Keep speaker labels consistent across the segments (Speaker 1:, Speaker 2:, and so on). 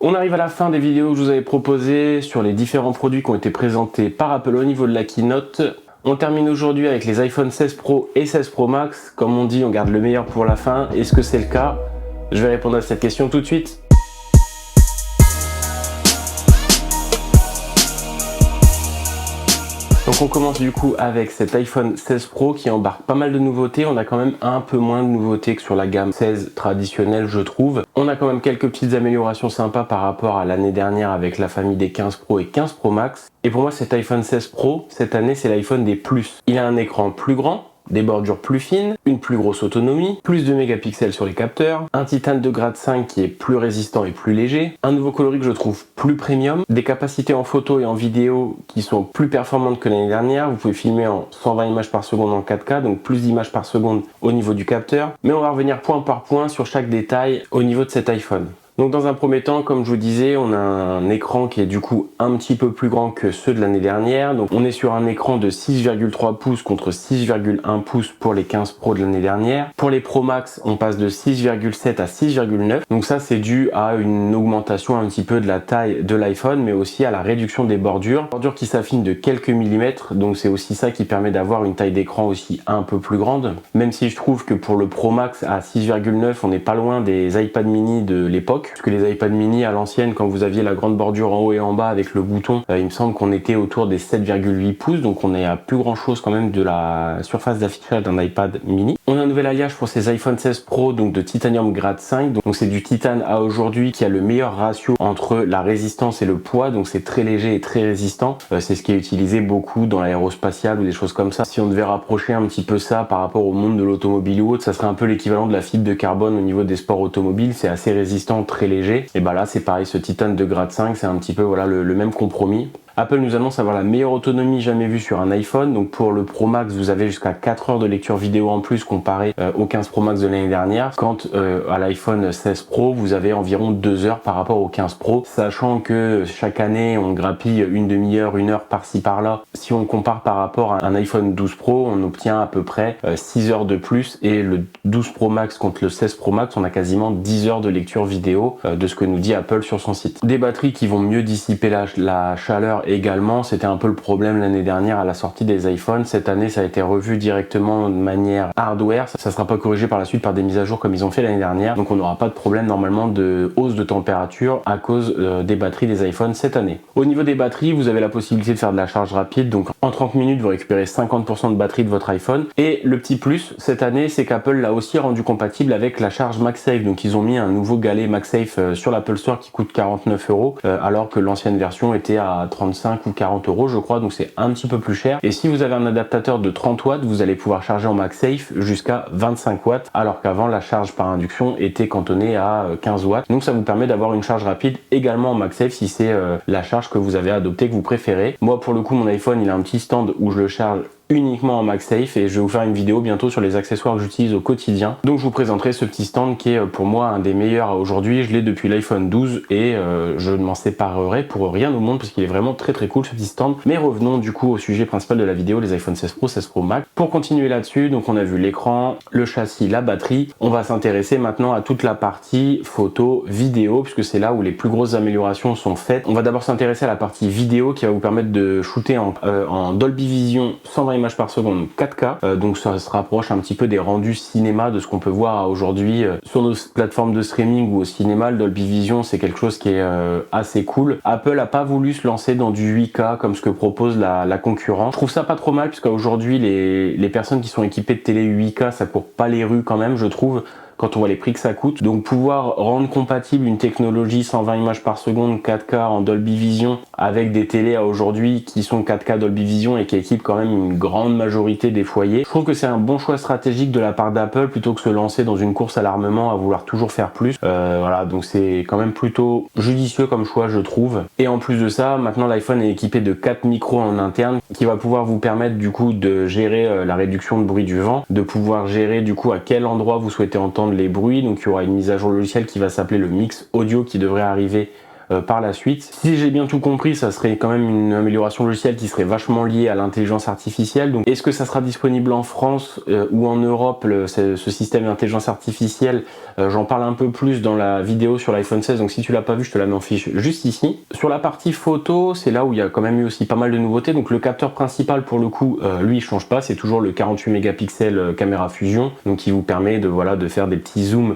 Speaker 1: On arrive à la fin des vidéos que je vous avais proposées sur les différents produits qui ont été présentés par Apple au niveau de la keynote. On termine aujourd'hui avec les iPhone 16 Pro et 16 Pro Max. Comme on dit, on garde le meilleur pour la fin. Est-ce que c'est le cas? Je vais répondre à cette question tout de suite. Donc on commence du coup avec cet iPhone 16 Pro qui embarque pas mal de nouveautés. On a quand même un peu moins de nouveautés que sur la gamme 16 traditionnelle, je trouve. On a quand même quelques petites améliorations sympas par rapport à l'année dernière avec la famille des 15 Pro et 15 Pro Max. Et pour moi, cet iPhone 16 Pro, cette année, c'est l'iPhone des plus. Il a un écran plus grand, des bordures plus fines, une plus grosse autonomie, plus de mégapixels sur les capteurs, un titane de grade 5 qui est plus résistant et plus léger, un nouveau coloris que je trouve plus premium, des capacités en photo et en vidéo qui sont plus performantes que l'année dernière. Vous pouvez filmer en 120 images par seconde en 4K, donc plus d'images par seconde au niveau du capteur. Mais on va revenir point par point sur chaque détail au niveau de cet iPhone. Donc dans un premier temps, comme je vous disais, on a un écran qui est du coup un petit peu plus grand que ceux de l'année dernière. Donc on est sur un écran de 6,3 pouces contre 6,1 pouces pour les 15 Pro de l'année dernière. Pour les Pro Max, on passe de 6,7 à 6,9. Donc ça, c'est dû à une augmentation un petit peu de la taille de l'iPhone, mais aussi à la réduction des bordures. Bordures qui s'affinent de quelques millimètres. Donc c'est aussi ça qui permet d'avoir une taille d'écran aussi un peu plus grande. Même si je trouve que pour le Pro Max à 6,9, on n'est pas loin des iPad mini de l'époque. Parce que les iPad mini à l'ancienne, quand vous aviez la grande bordure en haut et en bas avec le bouton, il me semble qu'on était autour des 7,8 pouces, donc on est à plus grand chose quand même de la surface d'affichage d'un iPad mini. On a un nouvel alliage pour ces iPhone 16 Pro, donc de titanium grade 5, donc c'est du titane à aujourd'hui qui a le meilleur ratio entre la résistance et le poids, donc c'est très léger et très résistant. C'est ce qui est utilisé beaucoup dans l'aérospatial ou des choses comme ça. Si on devait rapprocher un petit peu ça par rapport au monde de l'automobile ou autre, ça serait un peu l'équivalent de la fibre de carbone au niveau des sports automobiles. C'est assez résistant, très léger. Et bah là c'est pareil, ce titane de grade 5, c'est un petit peu voilà le même compromis. Apple nous annonce avoir la meilleure autonomie jamais vue sur un iPhone. Donc pour le Pro Max, vous avez jusqu'à 4 heures de lecture vidéo en plus comparé au 15 Pro Max de l'année dernière. Quand à l'iPhone 16 Pro, vous avez environ 2 heures par rapport au 15 Pro. Sachant que chaque année, on grappille une demi-heure, une heure par-ci par-là. Si on compare par rapport à un iPhone 12 Pro, on obtient à peu près 6 heures de plus. Et le 12 Pro Max contre le 16 Pro Max, on a quasiment 10 heures de lecture vidéo de ce que nous dit Apple sur son site. Des batteries qui vont mieux dissiper la chaleur également, c'était un peu le problème l'année dernière à la sortie des iPhones. Cette année, ça a été revu directement de manière hardware. Ça sera pas corrigé par la suite par des mises à jour comme ils ont fait l'année dernière. Donc on n'aura pas de problème normalement de hausse de température à cause des batteries des iPhones cette année. Au niveau des batteries, vous avez la possibilité de faire de la charge rapide. Donc en 30 minutes, vous récupérez 50% de batterie de votre iPhone. Et le petit plus cette année, c'est qu'Apple l'a aussi rendu compatible avec la charge MagSafe. Donc ils ont mis un nouveau galet MagSafe sur l'Apple Store qui coûte 49 €, alors que l'ancienne version était à 35 ou 40 € je crois, donc c'est un petit peu plus cher. Et si vous avez un adaptateur de 30 watts, vous allez pouvoir charger en MagSafe jusqu'à 25 watts, alors qu'avant la charge par induction était cantonnée à 15 watts. Donc ça vous permet d'avoir une charge rapide également en MagSafe si c'est la charge que vous avez adoptée, que vous préférez. Moi pour le coup, mon iPhone il a un petit stand où je le charge uniquement en MagSafe et je vais vous faire une vidéo bientôt sur les accessoires que j'utilise au quotidien. Donc je vous présenterai ce petit stand qui est pour moi un des meilleurs aujourd'hui. Je l'ai depuis l'iPhone 12 et je ne m'en séparerai pour rien au monde parce qu'il est vraiment très cool ce petit stand. Mais revenons du coup au sujet principal de la vidéo, les iPhone 16 Pro, 16 Pro Max. Pour continuer là-dessus, donc on a vu l'écran, le châssis, la batterie. On va s'intéresser maintenant à toute la partie photo, vidéo, puisque c'est là où les plus grosses améliorations sont faites. On va d'abord s'intéresser à la partie vidéo qui va vous permettre de shooter en Dolby Vision 120 images par seconde 4K, donc ça se rapproche un petit peu des rendus cinéma de ce qu'on peut voir aujourd'hui sur nos plateformes de streaming ou au cinéma. Le Dolby Vision c'est quelque chose qui est assez cool. Apple a pas voulu se lancer dans du 8K comme ce que propose la concurrence. Je trouve ça pas trop mal puisque aujourd'hui les personnes qui sont équipées de télé 8K ça court pas les rues quand même, je trouve, quand on voit les prix que ça coûte. Donc pouvoir rendre compatible une technologie 120 images par seconde 4K en Dolby Vision avec des télés à aujourd'hui qui sont 4K Dolby Vision et qui équipent quand même une grande majorité des foyers, je trouve que c'est un bon choix stratégique de la part d'Apple plutôt que se lancer dans une course à l'armement à vouloir toujours faire plus. Voilà, donc c'est quand même plutôt judicieux comme choix je trouve. Et en plus de ça, maintenant l'iPhone est équipé de 4 micros en interne qui va pouvoir vous permettre du coup de gérer la réduction de bruit du vent, de pouvoir gérer du coup à quel endroit vous souhaitez entendre les bruits. Donc il y aura une mise à jour logicielle qui va s'appeler le Mix Audio qui devrait arriver par la suite. Si j'ai bien tout compris, ça serait quand même une amélioration logicielle qui serait vachement liée à l'intelligence artificielle. Donc est-ce que ça sera disponible en France ou en Europe, ce système d'intelligence artificielle? J'en parle un peu plus dans la vidéo sur l'iPhone 16, donc si tu l'as pas vu, je te la mets en fiche juste ici. Sur la partie photo, c'est là où il y a quand même eu aussi pas mal de nouveautés. Donc le capteur principal pour le coup, lui il change pas, c'est toujours le 48 mégapixels caméra fusion, donc qui vous permet de faire des petits zooms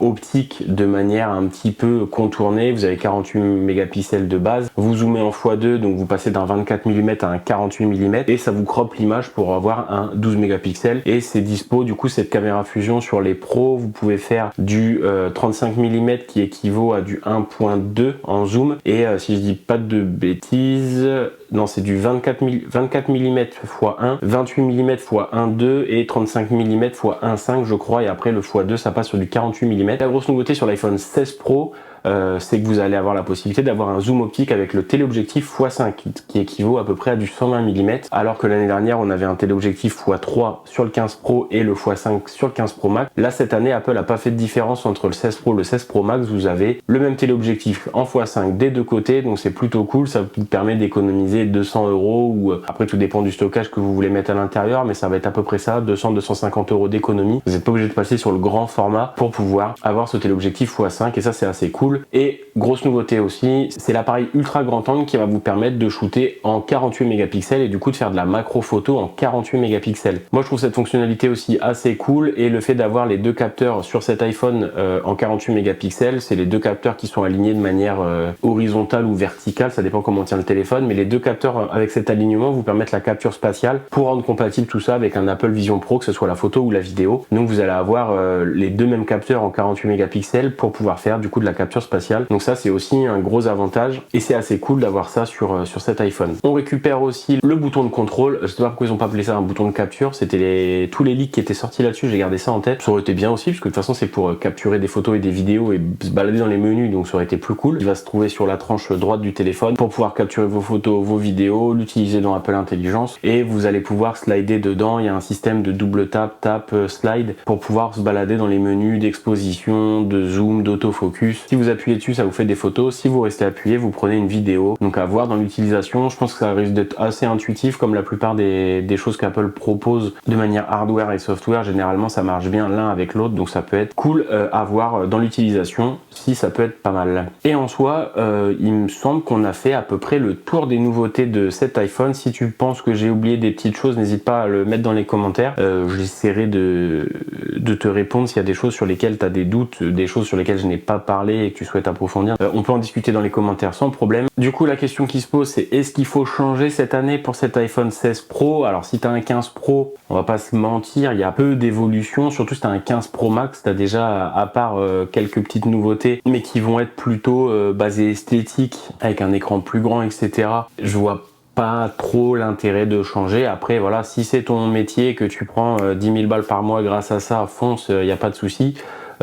Speaker 1: optique de manière un petit peu contournée. Vous avez 48 mégapixels de base, vous zoomez en x2, donc vous passez d'un 24 mm à un 48 mm et ça vous croppe l'image pour avoir un 12 mégapixels et c'est dispo du coup cette caméra fusion sur les pros. Vous pouvez faire du 35 mm qui équivaut à du 1.2 en zoom et si je dis pas de bêtises, non c'est du 24 mm x 1, 28 mm x 1.2 et 35 mm x 1.5 je crois, et après le x2 ça passe sur du 48 mm. La grosse nouveauté sur l'iPhone 16 Pro, c'est que vous allez avoir la possibilité d'avoir un zoom optique avec le téléobjectif x5 qui équivaut à peu près à du 120 mm, alors que l'année dernière on avait un téléobjectif x3 sur le 15 Pro et le x5 sur le 15 Pro Max. Là cette année Apple n'a pas fait de différence entre le 16 Pro et le 16 Pro Max, vous avez le même téléobjectif en x5 des deux côtés, donc c'est plutôt cool, ça vous permet d'économiser 200 € ou après tout dépend du stockage que vous voulez mettre à l'intérieur, mais ça va être à peu près ça, 200-250 € d'économie. Vous n'êtes pas obligé de passer sur le grand format pour pouvoir avoir ce téléobjectif x5 et ça c'est assez cool. Et grosse nouveauté aussi, c'est l'appareil ultra grand angle qui va vous permettre de shooter en 48 mégapixels et du coup de faire de la macro photo en 48 mégapixels. Moi je trouve cette fonctionnalité aussi assez cool, et le fait d'avoir les deux capteurs sur cet iPhone en 48 mégapixels, c'est les deux capteurs qui sont alignés de manière horizontale ou verticale, ça dépend comment on tient le téléphone, mais les deux capteurs avec cet alignement vous permettent la capture spatiale pour rendre compatible tout ça avec un Apple Vision Pro, que ce soit la photo ou la vidéo. Donc vous allez avoir les deux mêmes capteurs en 48 mégapixels pour pouvoir faire du coup de la capture spatiale. Donc ça c'est aussi un gros avantage et c'est assez cool d'avoir ça sur cet iPhone. On récupère aussi le bouton de contrôle. Je sais pas pourquoi ils ont pas appelé ça un bouton de capture, c'était tous les leaks qui étaient sortis là-dessus, j'ai gardé ça en tête. Ça aurait été bien aussi parce que de toute façon c'est pour capturer des photos et des vidéos et se balader dans les menus, donc ça aurait été plus cool. Il va se trouver sur la tranche droite du téléphone pour pouvoir capturer vos photos, vos vidéos, l'utiliser dans Apple Intelligence, et vous allez pouvoir slider dedans. Il y a un système de double tap slide pour pouvoir se balader dans les menus d'exposition, de zoom, d'autofocus. Si vous appuyez dessus, ça vous fait des photos. Si vous restez appuyé, vous prenez une vidéo. Donc à voir dans l'utilisation, je pense que ça risque d'être assez intuitif comme la plupart des choses qu'Apple propose de manière hardware et software. Généralement ça marche bien l'un avec l'autre, donc ça peut être cool à voir dans l'utilisation, si ça peut être pas mal. Et en soi, il me semble qu'on a fait à peu près le tour des nouveautés de cet iPhone. Si tu penses que j'ai oublié des petites choses, n'hésite pas à le mettre dans les commentaires. J'essaierai de te répondre s'il y a des choses sur lesquelles tu as des doutes, des choses sur lesquelles je n'ai pas parlé et que tu souhaites approfondir. On peut en discuter dans les commentaires sans problème. Du coup la question qui se pose, c'est est-ce qu'il faut changer cette année pour cet iPhone 16 Pro? Alors si tu as un 15 Pro, on va pas se mentir, il y a peu d'évolution, surtout si tu as un 15 Pro Max, tu as déjà à part quelques petites nouveautés, mais qui vont être plutôt basées esthétiques, avec un écran plus grand, etc. Je vois pas trop l'intérêt de changer. Après voilà, si c'est ton métier et que tu prends 10 000 balles par mois grâce à ça, fonce, il n'y a pas de souci.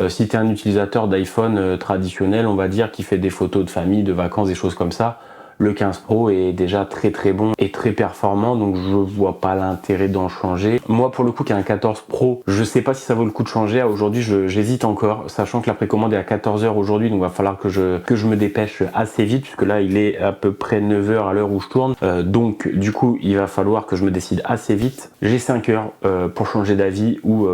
Speaker 1: Si tu es un utilisateur d'iPhone traditionnel, on va dire, qui fait des photos de famille, de vacances, des choses comme ça, le 15 Pro est déjà très bon et très performant, donc je vois pas l'intérêt d'en changer. Moi pour le coup qui a un 14 Pro, je sais pas si ça vaut le coup de changer. Aujourd'hui j'hésite encore, sachant que la précommande est à 14 h aujourd'hui, donc il va falloir que je me dépêche assez vite, puisque là il est à peu près 9 h à l'heure où je tourne, donc du coup il va falloir que je me décide assez vite. J'ai 5 heures pour changer d'avis ou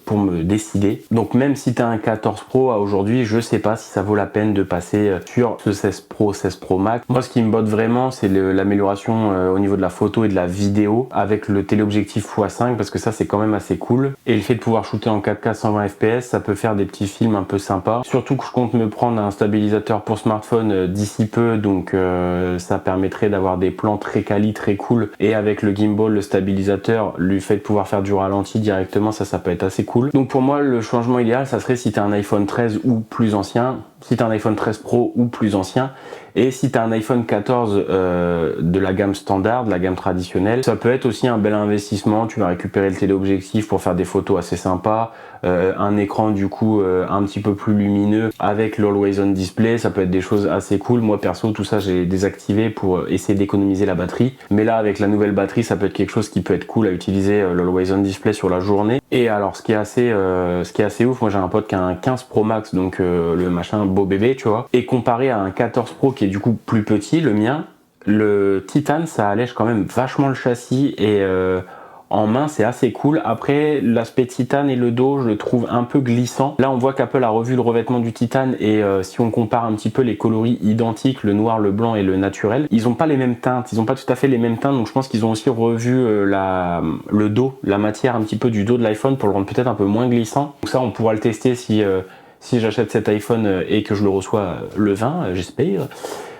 Speaker 1: pour me décider, donc même si tu as un 14 Pro à aujourd'hui, je sais pas si ça vaut la peine de passer sur ce 16 Pro, 16 Pro Max. Moi ce qui me botte vraiment, c'est l'amélioration au niveau de la photo et de la vidéo avec le téléobjectif x5, parce que ça c'est quand même assez cool, et le fait de pouvoir shooter en 4K 120 fps, ça peut faire des petits films un peu sympas. Surtout que je compte me prendre un stabilisateur pour smartphone d'ici peu, donc ça permettrait d'avoir des plans très quali, très cool, et avec le gimbal, le stabilisateur, le fait de pouvoir faire du ralenti directement, ça peut être assez cool. Donc pour moi le changement idéal, ça serait si tu as un iPhone 13 ou plus ancien, si tu as un iPhone 13 Pro ou plus ancien, et si tu as un iPhone 14 de la gamme standard, de la gamme traditionnelle, ça peut être aussi un bel investissement. Tu vas récupérer le téléobjectif pour faire des photos assez sympas, un écran du coup un petit peu plus lumineux avec l'Always On Display, ça peut être des choses assez cool. Moi perso tout ça j'ai désactivé pour essayer d'économiser la batterie, mais là avec la nouvelle batterie ça peut être quelque chose qui peut être cool à utiliser, l'Always On Display sur la journée. Et alors ce qui est assez ouf, moi j'ai un pote qui a un 15 Pro Max, donc le machin beau bébé, tu vois, et comparé à un 14 Pro qui est du coup plus petit, le mien, le Titane ça allège quand même vachement le châssis et en main c'est assez cool. Après l'aspect titane et le dos je le trouve un peu glissant. Là on voit qu'Apple a revu le revêtement du titane et si on compare un petit peu les coloris identiques, le noir, le blanc et le naturel, ils ont pas les mêmes teintes, ils ont pas tout à fait les mêmes teintes, donc je pense qu'ils ont aussi revu le dos, la matière un petit peu du dos de l'iPhone pour le rendre peut-être un peu moins glissant. Donc ça on pourra le tester si j'achète cet iPhone et que je le reçois le 20, j'espère.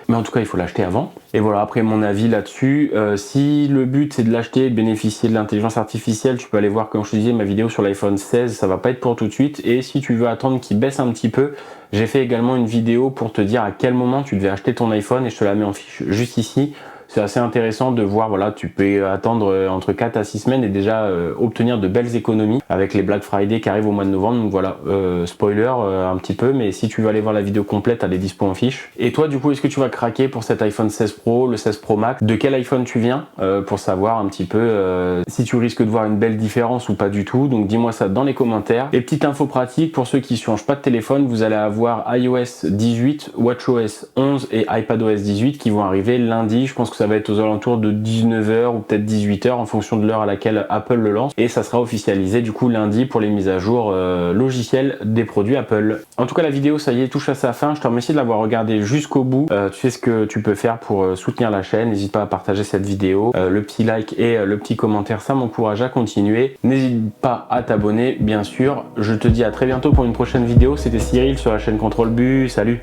Speaker 1: Mais en tout cas, il faut l'acheter avant. Et voilà, après mon avis là-dessus, si le but c'est de l'acheter et de bénéficier de l'intelligence artificielle, tu peux aller voir, comme je te disais, ma vidéo sur l'iPhone 16, ça va pas être pour tout de suite. Et si tu veux attendre qu'il baisse un petit peu, j'ai fait également une vidéo pour te dire à quel moment tu devais acheter ton iPhone et je te la mets en fiche juste ici. C'est assez intéressant de voir, voilà, tu peux attendre entre 4 à 6 semaines et déjà obtenir de belles économies avec les Black Friday qui arrivent au mois de novembre. Donc voilà, spoiler un petit peu, mais si tu veux aller voir la vidéo complète, elle est dispo en fiche. Et toi, du coup, est-ce que tu vas craquer pour cet iPhone 16 Pro, le 16 Pro Max? De quel iPhone tu viens pour savoir un petit peu si tu risques de voir une belle différence ou pas du tout. Donc dis-moi ça dans les commentaires. Et petite info pratique, pour ceux qui changent pas de téléphone, vous allez avoir iOS 18, WatchOS 11 et iPadOS 18 qui vont arriver lundi. Je pense que ça va être aux alentours de 19h ou peut-être 18h en fonction de l'heure à laquelle Apple le lance, et ça sera officialisé du coup lundi pour les mises à jour logicielles des produits Apple. En tout cas la vidéo ça y est touche à sa fin, je te remercie de l'avoir regardé jusqu'au bout. Tu sais ce que tu peux faire pour soutenir la chaîne, n'hésite pas à partager cette vidéo, le petit like et le petit commentaire ça m'encourage à continuer, n'hésite pas à t'abonner bien sûr. Je te dis à très bientôt pour une prochaine vidéo, c'était Cyril sur la chaîne Contrôle Bu, salut.